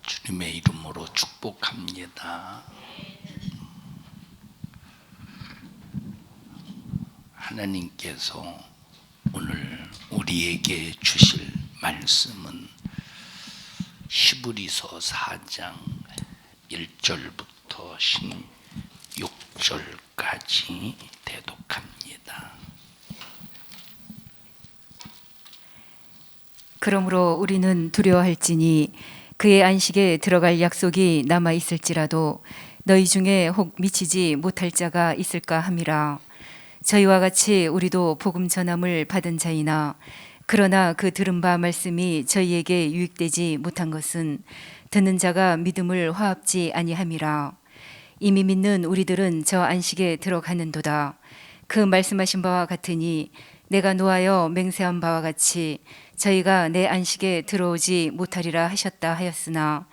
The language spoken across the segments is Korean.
주님의 이름으로 축복합니다. 하나님께서 오늘 우리에게 주실 말씀은 히브리서 4장 1절부터 16절까지 대독합니다. 그러므로 우리는 두려워할지니 그의 안식에 들어갈 약속이 남아 있을지라도 너희 중에 혹 미치지 못할 자가 있을까 함이라. 저희와 같이 우리도 복음 전함을 받은 자이나 그러나 그 들은 바 말씀이 저희에게 유익되지 못한 것은 듣는 자가 믿음을 화합지 아니함이라. 이미 믿는 우리들은 저 안식에 들어가는도다. 그 말씀하신 바와 같으니 내가 노하여 맹세한 바와 같이 저희가 내 안식에 들어오지 못하리라 하셨다 하였으나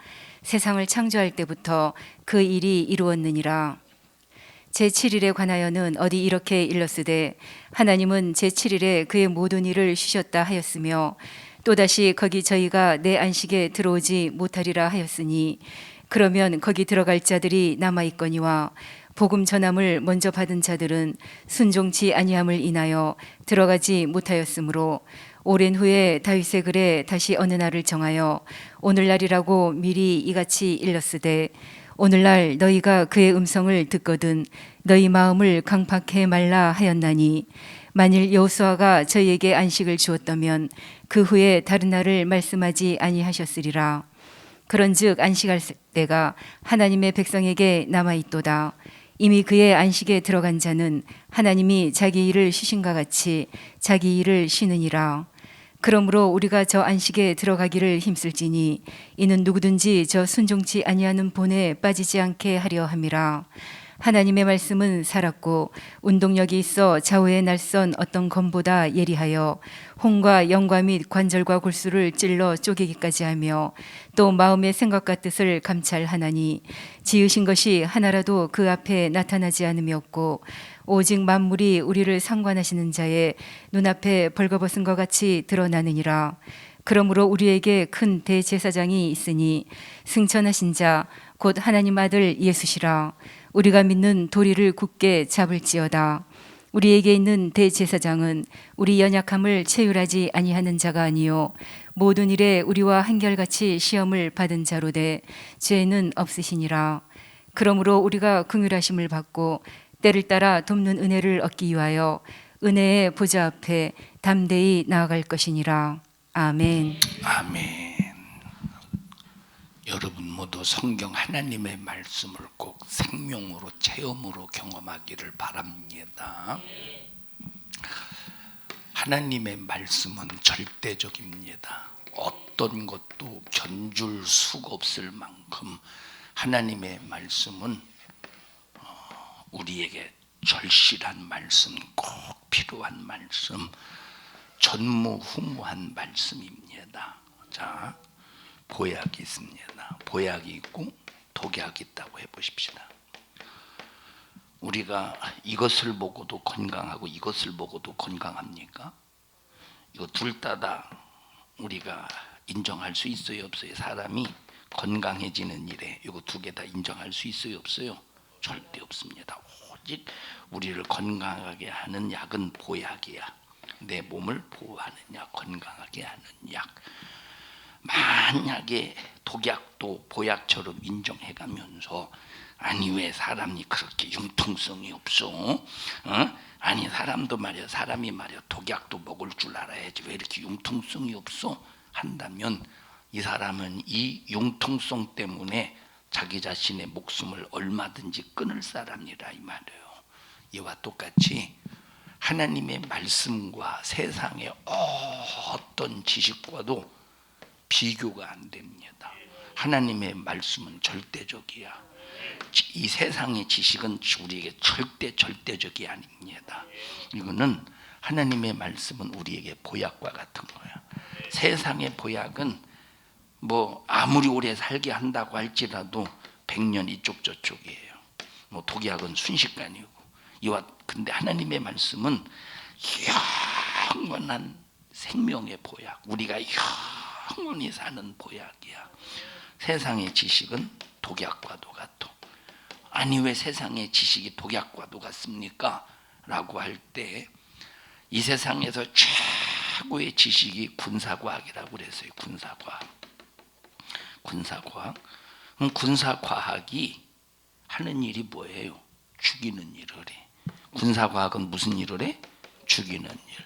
세상을 창조할 때부터 그 일이 이루었느니라. 제7일에 관하여는 어디 이렇게 일렀으되 하나님은 제7일에 그의 모든 일을 쉬셨다 하였으며 또다시 거기 저희가 내 안식에 들어오지 못하리라 하였으니 그러면 거기 들어갈 자들이 남아있거니와 복음 전함을 먼저 받은 자들은 순종치 아니함을 인하여 들어가지 못하였으므로 오랜 후에 다윗의 글에 다시 어느 날을 정하여 오늘날이라고 미리 이같이 일렀으되 오늘날 너희가 그의 음성을 듣거든 너희 마음을 강팍해 말라 하였나니 만일 여호수아가 저희에게 안식을 주었다면 그 후에 다른 날을 말씀하지 아니하셨으리라. 그런즉 안식할 때가 하나님의 백성에게 남아있도다. 이미 그의 안식에 들어간 자는 하나님이 자기 일을 쉬신가 같이 자기 일을 쉬느니라. 그러므로 우리가 저 안식에 들어가기를 힘쓸지니 이는 누구든지 저 순종치 아니하는 본에 빠지지 않게 하려 함이라. 하나님의 말씀은 살았고 운동력이 있어 좌우에 날선 어떤 검보다 예리하여 혼과 영과 및 관절과 골수를 찔러 쪼개기까지 하며 또 마음의 생각과 뜻을 감찰하나니 지으신 것이 하나라도 그 앞에 나타나지 않음이 없고 오직 만물이 우리를 상관하시는 자의 눈앞에 벌거벗은 것 같이 드러나느니라. 그러므로 우리에게 큰 대제사장이 있으니 승천하신 자 곧 하나님 아들 예수시라. 우리가 믿는 도리를 굳게 잡을지어다. 우리에게 있는 대제사장은 우리 연약함을 체휼하지 아니하는 자가 아니요 모든 일에 우리와 한결같이 시험을 받은 자로되 죄는 없으시니라. 그러므로 우리가 긍휼하심을 받고 때를 따라 돕는 은혜를 얻기 위하여 은혜의 보좌 앞에 담대히 나아갈 것이니라. 아멘. 아멘. 여러분 모두 성경 하나님의 말씀을 꼭 생명으로 체험으로 경험하기를 바랍니다. 하나님의 말씀은 절대적입니다. 어떤 것도 견줄 수가 없을 만큼 하나님의 말씀은 우리에게 절실한 말씀, 꼭 필요한 말씀, 전무후무한 말씀입니다. 자, 보약이 있습니다. 보약이 있고 독약이 있다고 해보십시다. 우리가 이것을 보고도 건강하고 이것을 보고도 건강합니까? 이거 둘 다 우리가 인정할 수 있어요, 없어요? 사람이 건강해지는 일에 이거 두 개 다 인정할 수 있어요, 없어요? 절대 없습니다. 오직 우리를 건강하게 하는 약은 보약이야. 내 몸을 보호하는 약, 건강하게 하는 약. 만약에 독약도 보약처럼 인정해가면서 아니 왜 사람이 그렇게 융통성이 없어? 아니 사람도 말이야, 사람이 말이야 독약도 먹을 줄 알아야지 왜 이렇게 융통성이 없어? 한다면 이 사람은 이 융통성 때문에 자기 자신의 목숨을 얼마든지 끊을 사람이라 이 말이에요. 이와 똑같이 하나님의 말씀과 세상의 어떤 지식과도 비교가 안 됩니다. 하나님의 말씀은 절대적이야. 이 세상의 지식은 우리에게 절대적이 아닙니다. 이거는 하나님의 말씀은 우리에게 보약과 같은 거야. 세상의 보약은 뭐 아무리 오래 살게 한다고 할지라도 100년 이쪽 저쪽이에요. 뭐 독약은 순식간이고. 근데 하나님의 말씀은 영원한 생명의 보약, 우리가 영원히 사는 보약이야. 세상의 지식은 독약과도 같도. 아니 왜 세상의 지식이 독약과도 같습니까? 라고 할 때 이 세상에서 최고의 지식이 군사과학이라고 그랬어요. 군사과학. 그럼 군사과학이 하는 일이 뭐예요? 죽이는 일을 해. 군사과학은 무슨 일을 해? 죽이는 일.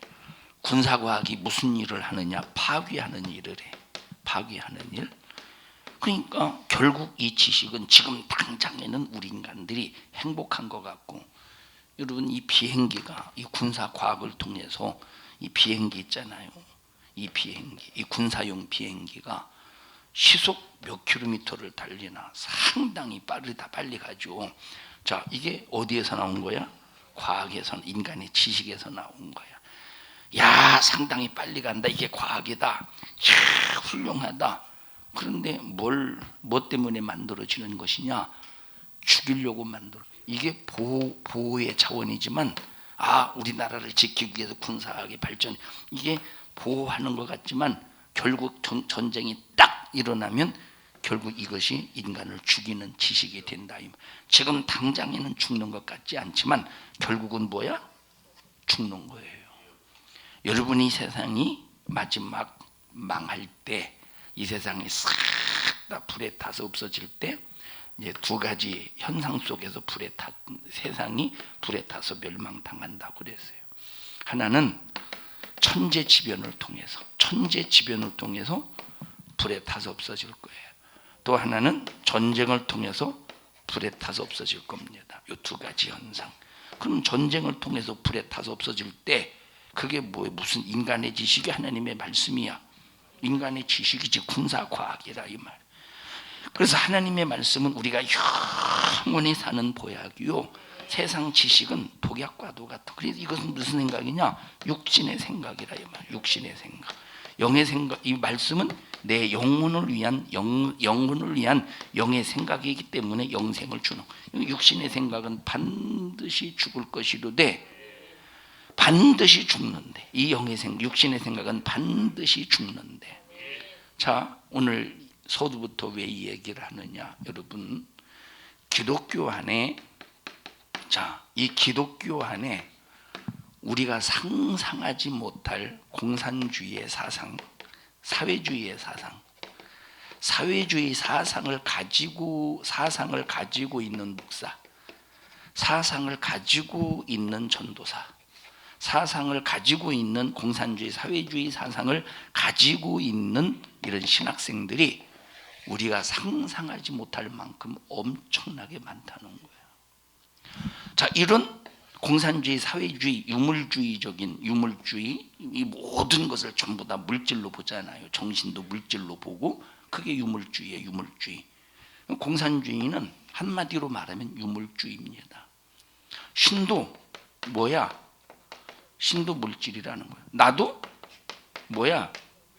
군사과학이 무슨 일을 하느냐? 파괴하는 일을 해. 파괴하는 일. 그러니까 결국 이 지식은 지금 당장에는 우리 인간들이 행복한 것 같고, 여러분 이 비행기가 이 군사과학을 통해서 이 비행기 있잖아요. 이 비행기, 이 군사용 비행기가 시속 몇 킬로미터를 달리나 상당히 빨리 가죠. 자, 이게 어디에서 나온 거야? 과학에서, 인간의 지식에서 나온 거야. 야, 상당히 빨리 간다. 이게 과학이다. 야, 훌륭하다. 그런데 뭐 때문에 만들어지는 것이냐? 죽이려고 만들어. 이게 보호의 차원이지만, 우리나라를 지키기 위해서 군사학의 발전, 이게 보호하는 것 같지만 결국 전쟁이 딱 일어나면 결국 이것이 인간을 죽이는 지식이 된다. 지금 당장에는 죽는 것 같지 않지만 결국은 뭐야? 죽는 거예요. 여러분이 세상이 마지막 망할 때, 이 세상이 싹 다 불에 타서 없어질 때, 이제 두 가지 현상 속에서 세상이 불에 타서 멸망당한다고 그랬어요. 하나는 천재지변을 통해서 불에 타서 없어질 거예요. 또 하나는 전쟁을 통해서 불에 타서 없어질 겁니다. 이 두 가지 현상. 그럼 전쟁을 통해서 불에 타서 없어질 때 그게 뭐예요? 무슨 인간의 지식이 하나님의 말씀이야. 인간의 지식이지 군사과학이라 이 말. 그래서 하나님의 말씀은 우리가 영원히 사는 보약이요, 세상 지식은 독약과도 같아. 그래서 이것은 무슨 생각이냐? 육신의 생각이라 이 말. 육신의 생각, 영의 생각. 이 말씀은 내 영혼을 위한 영의 생각이기 때문에 영생을 주는. 육신의 생각은 반드시 죽을 것이로되, 반드시 죽는데, 이 육신의 생각은 반드시 죽는데. 자, 오늘 서두부터 왜 이 얘기를 하느냐? 여러분, 기독교 안에, 이 기독교 안에 우리가 상상하지 못할 공산주의의 사상, 사회주의 사상을 가지고 있는 목사, 사상을 가지고 있는 전도사, 사상을 가지고 있는 공산주의, 사회주의 사상을 가지고 있는 이런 신학생들이 우리가 상상하지 못할 만큼 엄청나게 많다는 거예요. 자, 이런 공산주의, 사회주의, 유물주의, 이 모든 것을 전부 다 물질로 보잖아요. 정신도 물질로 보고, 그게 유물주의예요. 유물주의. 공산주의는 한마디로 말하면 유물주의입니다. 신도 뭐야? 신도 물질이라는 거예요. 나도 뭐야?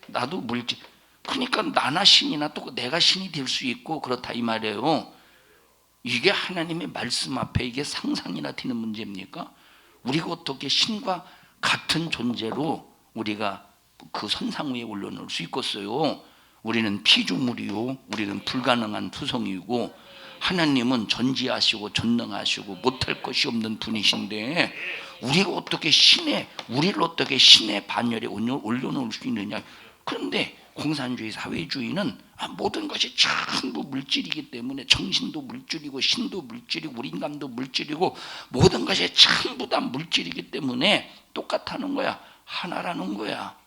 나도 물질. 그러니까 나나 신이나 또 내가 신이 될 수 있고 그렇다 이 말이에요. 이게 하나님의 말씀 앞에 이게 상상이나 되는 문제입니까? 우리가 어떻게 신과 같은 존재로 우리가 그 선상 위에 올려놓을 수 있겠어요? 우리는 피조물이요, 우리는 불가능한 투성이고, 하나님은 전지하시고 전능하시고 못할 것이 없는 분이신데 우리가 어떻게 우리를 어떻게 신의 반열에 올려놓을 수 있느냐? 그런데 공산주의, 사회주의는 모든 것이 전부 물질이기 때문에, 정신도 물질이고 신도 물질이고 우리 인간도 물질이고 모든 것이 전부 다 물질이기 때문에 똑같다는 거야. 하나라는 거야.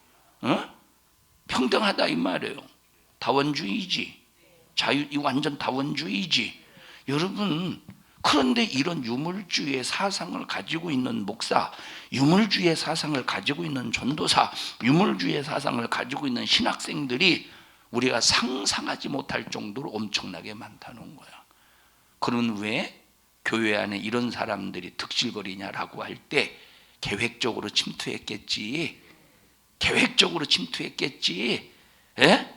평등하다 이 말이에요. 다원주의지. 이 완전 다원주의지. 여러분, 그런데 이런 유물주의 사상을 가지고 있는 목사, 유물주의 사상을 가지고 있는 전도사, 유물주의 사상을 가지고 있는 신학생들이 우리가 상상하지 못할 정도로 엄청나게 많다는 거야. 그러면 왜 교회 안에 이런 사람들이 득실거리냐라고 할 때 계획적으로 침투했겠지. 예?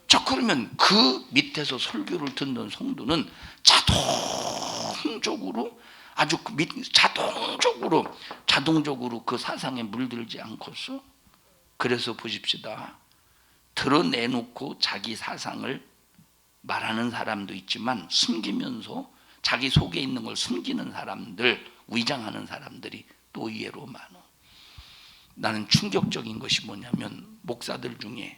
자, 그러면 그 밑에서 설교를 듣는 성도는 자동적으로 그 사상에 물들지 않고서, 그래서 보십시다. 드러내놓고 자기 사상을 말하는 사람도 있지만 숨기면서 자기 속에 있는 걸 숨기는 사람들, 위장하는 사람들이 또 의외로 많아. 나는 충격적인 것이 뭐냐면 목사들 중에,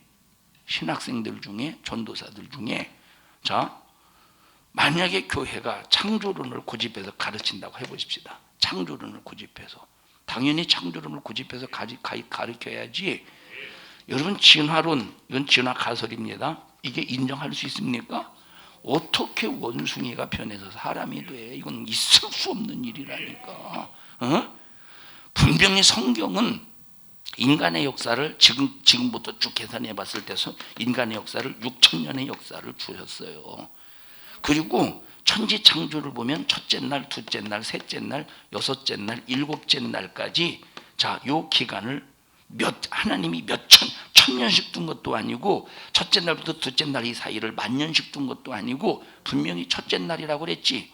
신학생들 중에, 전도사들 중에, 자, 만약에 교회가 창조론을 고집해서 가르친다고 해보십시다. 창조론을 고집해서, 당연히 창조론을 고집해서 가르쳐야지. 여러분, 진화론, 이건 진화 가설입니다. 이게 인정할 수 있습니까? 어떻게 원숭이가 변해서 사람이 돼? 이건 있을 수 없는 일이라니까. 어? 분명히 성경은 인간의 역사를 지금부터 쭉 계산해 봤을 때 인간의 역사를 6,000년의 역사를 주셨어요. 그리고 천지 창조를 보면 첫째 날, 둘째 날, 셋째 날, 여섯째 날, 일곱째 날까지, 자, 요 기간을 하나님이 천년씩 둔 것도 아니고, 첫째 날부터 둘째 날 이 사이를 만년씩 둔 것도 아니고, 분명히 첫째 날이라고 그랬지,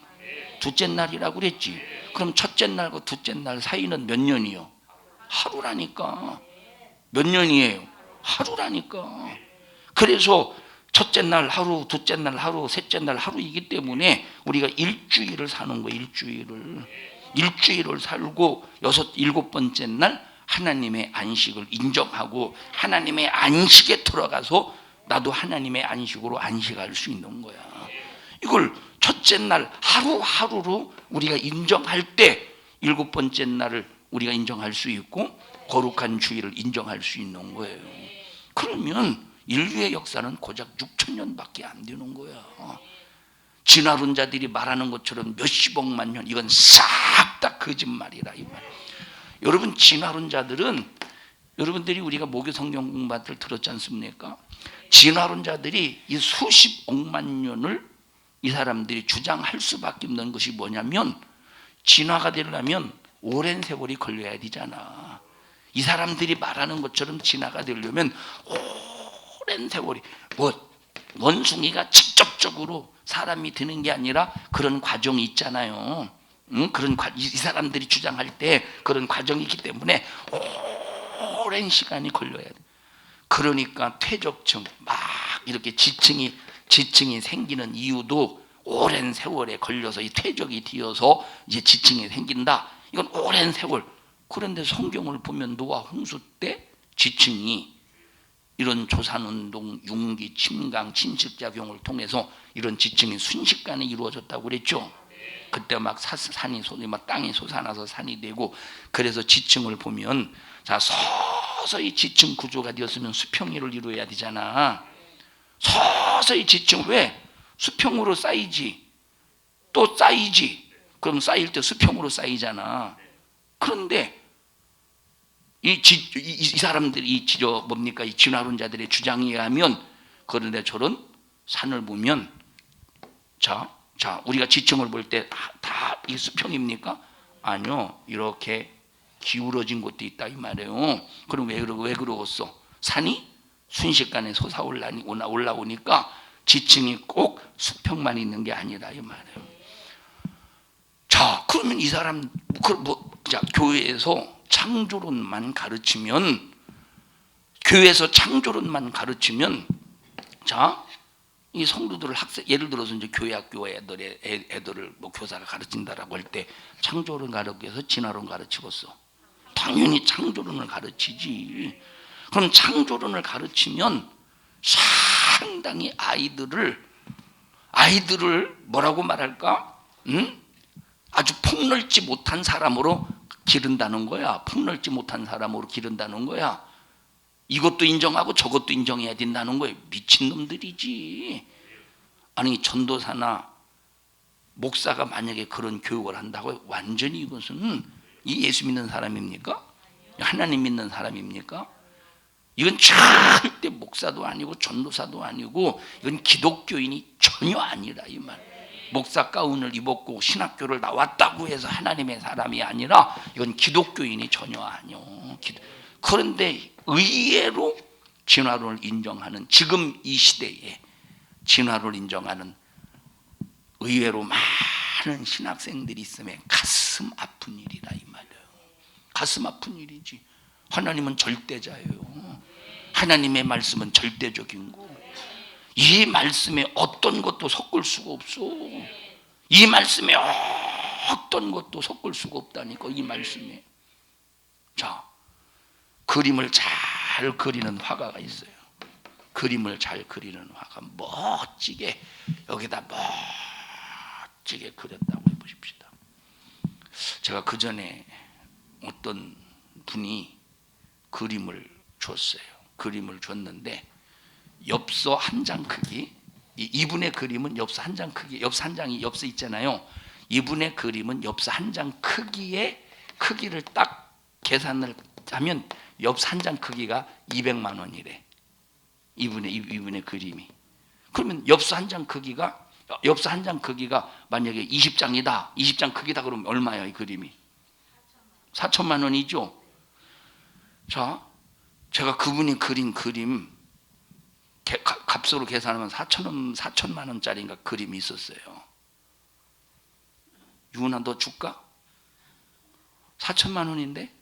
둘째 날이라고 그랬지. 그럼 첫째 날과 둘째 날 사이는 몇 년이요? 하루라니까. 몇 년이에요? 하루라니까. 그래서 첫째 날 하루, 둘째 날 하루, 셋째 날 하루이기 때문에 우리가 일주일을 사는 거예요. 일주일을 살고 일곱 번째 날 하나님의 안식을 인정하고 하나님의 안식에 들어가서 나도 하나님의 안식으로 안식할 수 있는 거야. 이걸 첫째 날 하루하루로 우리가 인정할 때 일곱 번째 날을 우리가 인정할 수 있고 거룩한 주일을 인정할 수 있는 거예요. 그러면 인류의 역사는 고작 6,000년밖에 안 되는 거야. 진화론자들이 말하는 것처럼 몇십억만 년, 이건 싹 다 거짓말이라 이 말. 여러분, 진화론자들은, 여러분들이 우리가 모교 성경 공부할 때 들었지 않습니까? 진화론자들이 이 수십억만 년을 이 사람들이 주장할 수밖에 없는 것이 뭐냐면, 진화가 되려면 오랜 세월이 걸려야 되잖아. 이 사람들이 말하는 것처럼 진화가 되려면 오랜 세월이, 원숭이가 직접적으로 사람이 되는 게 아니라 그런 과정이 있잖아요. 이 사람들이 주장할 때 그런 과정이 있기 때문에 오랜 시간이 걸려야 돼. 그러니까 퇴적층, 막 이렇게 지층이 생기는 이유도 오랜 세월에 걸려서 이 퇴적이 되어서 이제 지층이 생긴다. 이건 오랜 세월. 그런데 성경을 보면 노아 홍수 때 지층이 이런 조산운동, 융기, 침강, 침식작용을 통해서 이런 지층이 순식간에 이루어졌다고 그랬죠. 그때 막 땅이 솟아나서 산이 되고, 그래서 지층을 보면, 자, 서서히 지층 구조가 되었으면 수평위를 이루어야 되잖아. 서서히 지층, 왜? 수평으로 쌓이지, 또 쌓이지. 그럼 쌓일 때 수평으로 쌓이잖아. 그런데 이 사람들이 이 진화론자들의 주장에 의하면, 그런데 저런 산을 보면, 자, 우리가 지층을 볼 때 다 이 수평입니까? 아니요, 이렇게 기울어진 곳도 있다 이 말이에요. 그럼 왜 그러겠어? 산이 순식간에 올라오니까 지층이 꼭 수평만 있는 게 아니라 이 말이에요. 자, 그러면 이 사람 교회에서 창조론만 가르치면, 자, 이 성도들을 예를 들어서 이제 교회 학교 애들을 교사가 가르친다라고 할 때 창조론 가르쳐서 진화론 가르치겠어? 당연히 창조론을 가르치지. 그럼 창조론을 가르치면 상당히 아이들을 뭐라고 말할까? 아주 폭넓지 못한 사람으로 기른다는 거야. 이것도 인정하고 저것도 인정해야 된다는 거예요. 미친놈들이지. 아니, 전도사나 목사가 만약에 그런 교육을 한다고 완전히 이것은 이 예수 믿는 사람입니까? 하나님 믿는 사람입니까? 이건 절대 목사도 아니고 전도사도 아니고, 이건 기독교인이 전혀 아니라 이 말. 목사 가운을 입었고 신학교를 나왔다고 해서 하나님의 사람이 아니라 이건 기독교인이 전혀 아니요. 그런데 의외로 진화론을 인정하는, 지금 이 시대에 진화론을 인정하는 의외로 많은 신학생들이 있으면 가슴 아픈 일이다 이 말이에요. 가슴 아픈 일이지. 하나님은 절대자예요. 하나님의 말씀은 절대적인 거. 이 말씀에 어떤 것도 섞을 수가 없어. 이 말씀에 어떤 것도 섞을 수가 없다니까. 이 말씀에. 자, 그림을 잘 그리는 화가가 있어요. 그림을 잘 그리는 화가 멋지게 여기다 멋지게 그렸다고 해보십시다. 제가 그 전에 어떤 분이 그림을 줬어요. 그림을 줬는데 엽서 한 장 크기, 이분의 그림은 엽서 한 장 크기, 엽서 한 장이 엽서 있잖아요. 이분의 그림은 엽서 한 장 크기의 크기를 딱 계산을 하면 엽서 한 장 크기가 200만 원이래. 이분의 그림이. 그러면 엽서 한 장 크기가 만약에 20장이다. 20장 크기다 그러면 얼마야 이 그림이? 4천만 원이죠. 자, 제가 그분이 그린 그림 값으로 계산하면 4천만 원짜리인가 그림이 있었어요. 유은아 너 줄까? 4천만 원인데?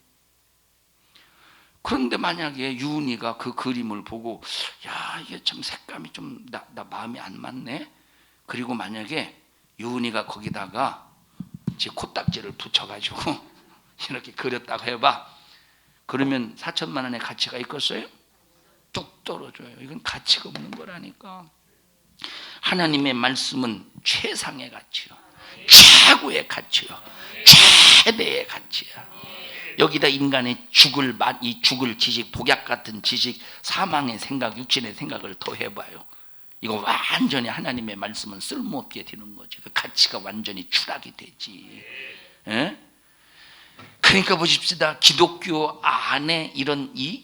그런데 만약에 유은이가 그 그림을 보고 야 이게 참 색감이 좀 나 마음에 안 맞네. 그리고 만약에 유은이가 거기다가 제 코딱지를 붙여가지고 이렇게 그렸다고 해봐. 그러면 4천만 원의 가치가 있겠어요? 뚝 떨어져요. 이건 가치가 없는 거라니까. 하나님의 말씀은 최상의 가치요, 최고의 가치요, 최대의 가치야. 여기다 인간의 죽을 지식, 독약 같은 지식, 사망의 생각, 육신의 생각을 더해봐요. 이거 완전히 하나님의 말씀은 쓸모없게 되는 거지. 그 가치가 완전히 추락이 되지. 에? 그러니까 보십시다. 기독교 안에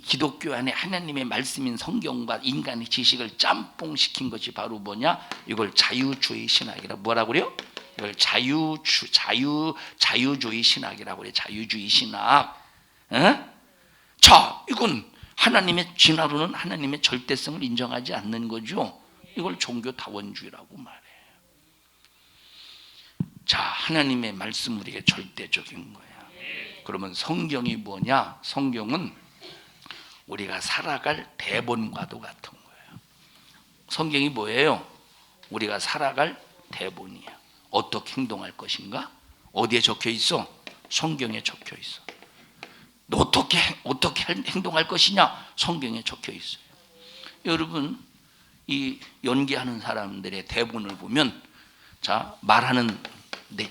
기독교 안에 하나님의 말씀인 성경과 인간의 지식을 짬뽕시킨 것이 바로 뭐냐? 이걸 자유주의 신학이라 뭐라고 그래요? 이걸 자유주의 신학이라고 그래. 자유주의 신학. 에? 자, 이건 하나님의 진화론은 하나님의 절대성을 인정하지 않는 거죠. 이걸 종교다원주의라고 말해. 자, 하나님의 말씀 우리에게 절대적인 거야. 그러면 성경이 뭐냐? 성경은 우리가 살아갈 대본과도 같은 거예요. 성경이 뭐예요? 우리가 살아갈 대본이야. 어떻게 행동할 것인가? 어디에 적혀 있어? 성경에 적혀 있어. 어떻게 행동할 것이냐? 성경에 적혀 있어요. 여러분, 이 연기하는 사람들의 대본을 보면, 자, 말하는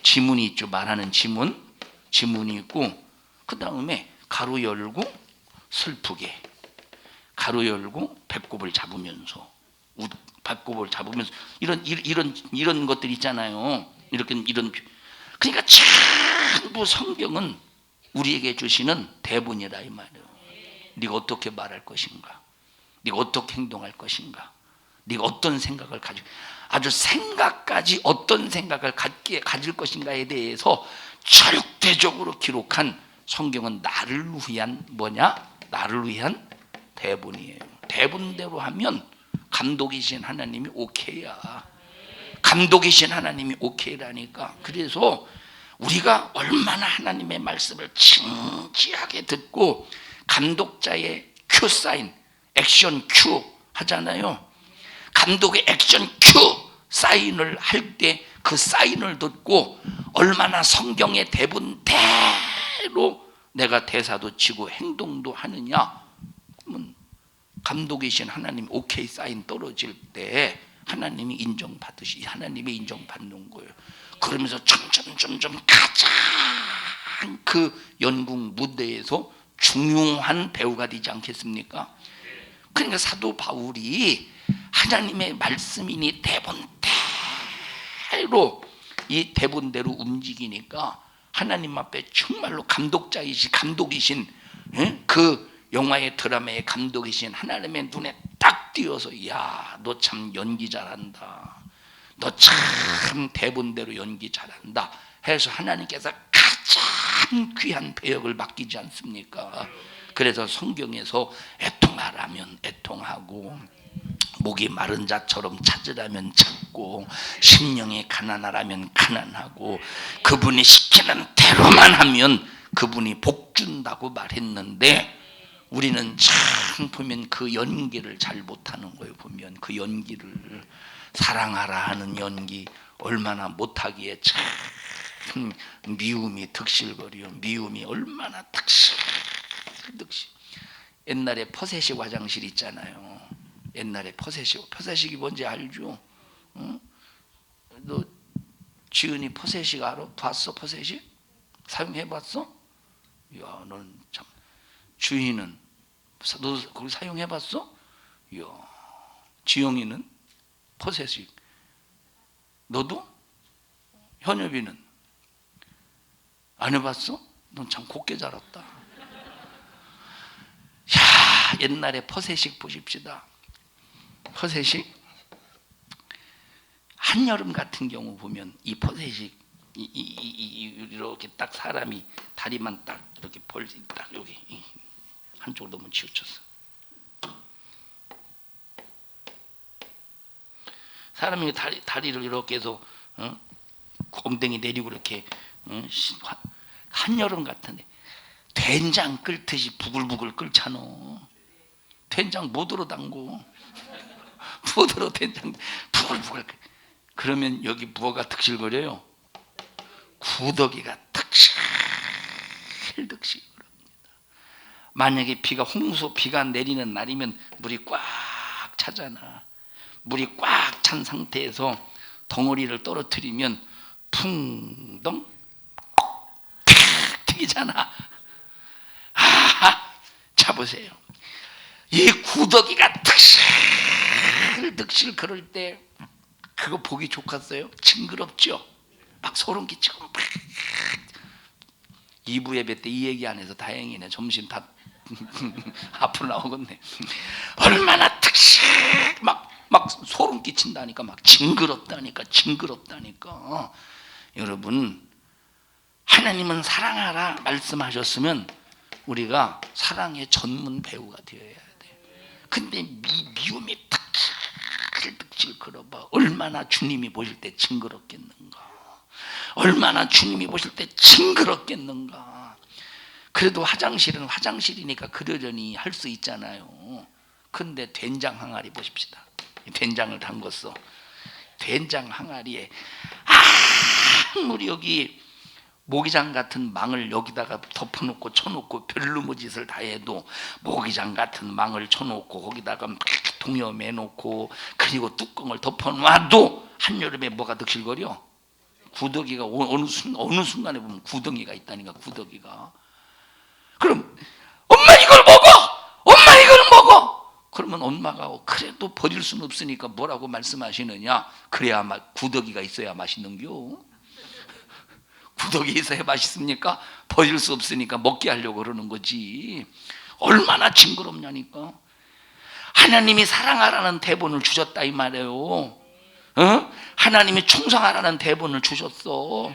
지문이 있죠. 말하는 지문이 있고, 그 다음에 가로 열고 슬프게, 가로 열고 배꼽을 잡으면서, 이런 것들 있잖아요. 그러니까 전부 성경은 우리에게 주시는 대본이라 이 말이에요. 네가 어떻게 말할 것인가, 네가 어떻게 행동할 것인가, 네가 어떤 생각을 가지고, 아주 생각까지 어떤 생각을 가질 것인가에 대해서 절대적으로 기록한 성경은 나를 위한 대본이에요. 대본대로 하면 감독이신 하나님이 오케이야. 감독이신 하나님이 오케이라니까. 그래서 우리가 얼마나 하나님의 말씀을 진지하게 듣고 감독자의 큐 사인, 액션 큐 하잖아요. 감독의 액션 큐 사인을 할 때 그 사인을 듣고 얼마나 성경의 대본대로 내가 대사도 치고 행동도 하느냐. 그러면 감독이신 하나님 오케이 사인 떨어질 때 하나님이 하나님이 인정받는 거예요. 그러면서 점점 가장 그 연극 무대에서 중요한 배우가 되지 않겠습니까? 그러니까 사도 바울이 하나님의 말씀이니 이 대본대로 움직이니까 하나님 앞에 정말로 감독이신 그 영화의 드라마의 감독이신 하나님의 눈에 딱 띄어서 야, 너 참 연기 잘한다, 너 참 대본대로 연기 잘한다 해서 하나님께서 가장 귀한 배역을 맡기지 않습니까? 그래서 성경에서 애통하라면 애통하고, 목이 마른 자처럼 찾으라면 찾고, 심령이 가난하라면 가난하고, 그분이 시키는 대로만 하면 그분이 복 준다고 말했는데, 우리는 참 보면 그 연기를 잘 못하는 거예요. 보면 그 연기를, 사랑하라 하는 연기 얼마나 못하기에 참 미움이 득실거려. 미움이 얼마나 득실. 옛날에 퍼세식 화장실 있잖아요. 옛날에 퍼세식이 뭔지 알죠? 응? 너 지은이 퍼세식 알아? 봤어? 퍼세식? 사용해봤어? 이야, 너는 참. 주희는 너 거기 사용해봤어? 이야, 지영이는 퍼세식. 너도? 현엽이는 안 해봤어? 넌 참 곱게 자랐다. 야, 옛날에 퍼세식 보십시다. 퍼세식 한여름 같은 경우 보면 이 퍼세식 이렇게 딱 사람이 다리만 딱 이렇게 딱 여기 한쪽으로 너무 치우쳤어. 사람이 다리를 이렇게 해서 엉덩이 내리고 이렇게 한여름 같은데 된장 끓듯이 부글부글 끓잖아. 된장 못으로 담고 못으로 된장 부글부글. 그러면 여기 뭐가 득실거려요? 구더기가 득실거립니다. 만약에 비가 내리는 날이면 물이 꽉 차잖아. 물이 꽉 찬 상태에서 덩어리를 떨어뜨리면 풍덩 튀기잖아. 자 보세요. 이 구더기가 득실 그럴 때 그거 보기 좋겠어요? 징그럽죠? 막 소름 끼치고 2부 예배 때 이 얘기 안 해서 다행이네. 점심 다 앞으로 나오겠네. 얼마나 막 소름 끼친다니까. 막 징그럽다니까. 여러분, 하나님은 사랑하라 말씀하셨으면 우리가 사랑의 전문 배우가 되어야 돼. 근데 미움이 득실 걸어봐. 얼마나 주님이 보실 때 징그럽겠는가. 얼마나 주님이 보실 때 징그럽겠는가. 그래도 화장실은 화장실이니까 그러려니 할 수 있잖아요. 근데 된장 항아리 보십시다. 된장을 담궜어. 된장 항아리에 아무리 여기 모기장 같은 망을 여기다가 덮어놓고 쳐놓고 별로무 짓을 다 해도 모기장 같은 망을 쳐놓고 거기다가 막 동여매놓고 그리고 뚜껑을 덮어놔도 한여름에 뭐가 득실거려? 구더기가 어느 순간에 보면 구덩이가 있다니까. 구더기가. 그럼 엄마 이걸 먹어! 엄마 이걸 먹어! 그러면 엄마가 그래도 버릴 수는 없으니까 뭐라고 말씀하시느냐? 그래야 구더기가 있어야 맛있는겨. 구더기 있어야 맛있습니까? 버릴 수 없으니까 먹게 하려고 그러는 거지. 얼마나 징그럽냐니까. 하나님이 사랑하라는 대본을 주셨다 이 말이에요. 하나님이 충성하라는 대본을 주셨어.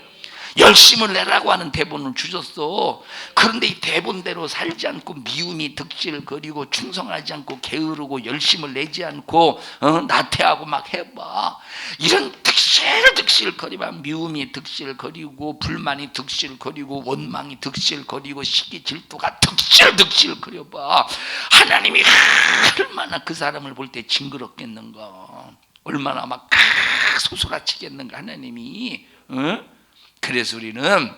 열심을 내라고 하는 대본을 주셨어. 그런데 이 대본대로 살지 않고 미움이 득실거리고 충성하지 않고 게으르고 열심을 내지 않고 나태하고 막 해봐. 이런 득실거리면 미움이 득실거리고 불만이 득실거리고 원망이 득실거리고 시기 질투가 득실거려봐. 하나님이 얼마나 그 사람을 볼 때 징그럽겠는가. 얼마나 막 소스라치겠는가 하나님이. 그래서 우리는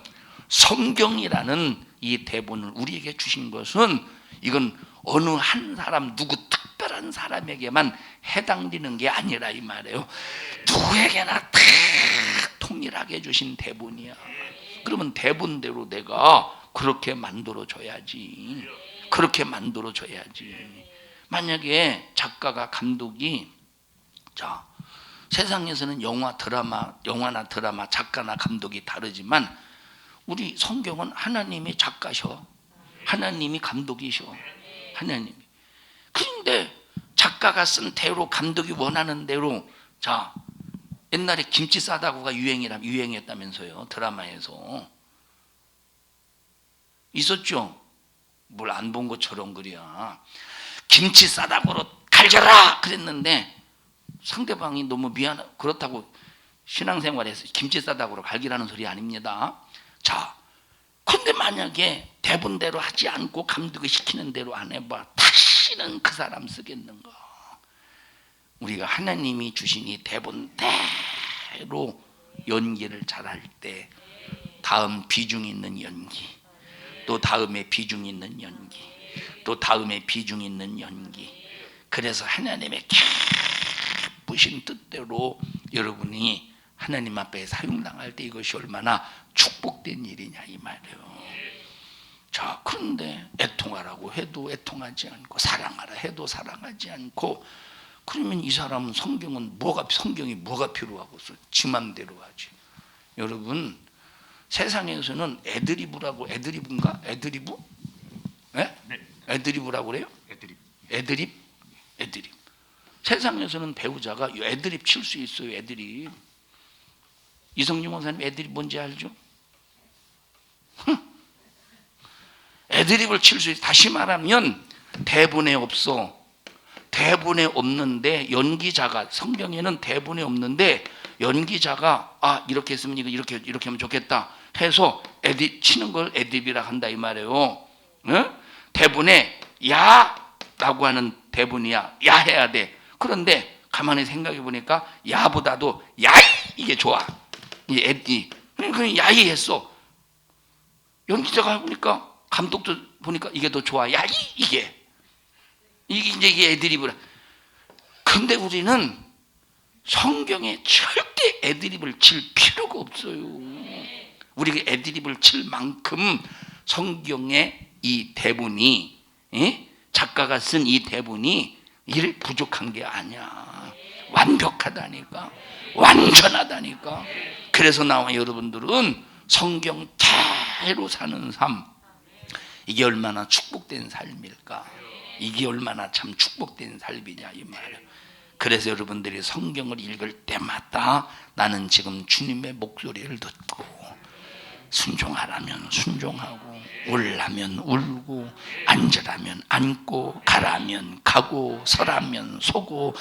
성경이라는 이 대본을 우리에게 주신 것은 이건 어느 한 사람 누구 특별한 사람에게만 해당되는 게 아니라 이 말이에요. 누구에게나 다 통일하게 주신 대본이야. 그러면 대본대로 내가 그렇게 만들어줘야지. 만약에 작가가 감독이 자 세상에서는 영화나 드라마 작가나 감독이 다르지만 우리 성경은 하나님이 작가셔. 하나님이 감독이셔. 하나님이. 그런데 작가가 쓴 대로 감독이 원하는 대로 자 옛날에 김치 싸다구가 유행했다면서요. 드라마에서. 있었죠? 뭘 안 본 것처럼 그래야. 김치 싸다구로 갈겨라! 그랬는데 상대방이 너무 그렇다고 신앙생활에서 김치 싸다구로 갈기라는 소리 아닙니다. 자, 근데 만약에 대본대로 하지 않고 감독이 시키는 대로 안 해봐. 다시는 그 사람 쓰겠는가. 우리가 하나님이 주신 이 대본대로 연기를 잘할 때 다음 비중 있는 연기, 또 다음에 비중 있는 연기, 또 다음에 비중 있는 연기. 그래서 하나님의 기쁘신 뜻대로 여러분이 하나님 앞에 사용당할 때 이것이 얼마나 축복된 일이냐 이 말이에요. 자, 그런데 애통하라고 해도 애통하지 않고 사랑하라 해도 사랑하지 않고, 그러면 이 사람은 성경이 뭐가 필요하고서 지 맘대로 하지. 여러분, 세상에서는 애드리브인가? 애드리브? 네? 애드리브라고 그래요? 애드립. 세상에서는 배우자가 애드립 칠 수 있어요. 애드립. 이성준 원사님 애드립 뭔지 알죠? 애드립을 칠 수 있어요. 다시 말하면 대본에 없어. 대본에 없는데 연기자가, 성경에는 대본에 없는데 연기자가 이렇게 했으면 이렇게 하면 좋겠다 해서 애드립 치는 걸 애드립이라 한다 이 말이에요. 응? 대본에 야라고 하는 대본이야. 야 해야 돼. 그런데 가만히 생각해 보니까 야보다도 야이 이게 좋아. 그냥 야이 했어. 연기자가 보니까, 감독도 보니까 이게 더 좋아. 야이 이게 이제 애드립을. 근데 우리는 성경에 절대 애드립을 칠 필요가 없어요. 우리가 애드립을 칠 만큼 성경의 이 대본이, 작가가 쓴 이 대본이 일 부족한 게 아니야. 완벽하다니까. 완전하다니까. 그래서 나와 여러분들은 성경대로 사는 삶, 이게 얼마나 축복된 삶일까. 이게 얼마나 참 축복된 삶이냐 이 말이에요. 그래서 여러분들이 성경을 읽을 때마다 나는 지금 주님의 목소리를 듣고, 순종하라면 순종하고, 울라면 울고, 앉으라면 앉고, 가라면 가고, 서라면 서고,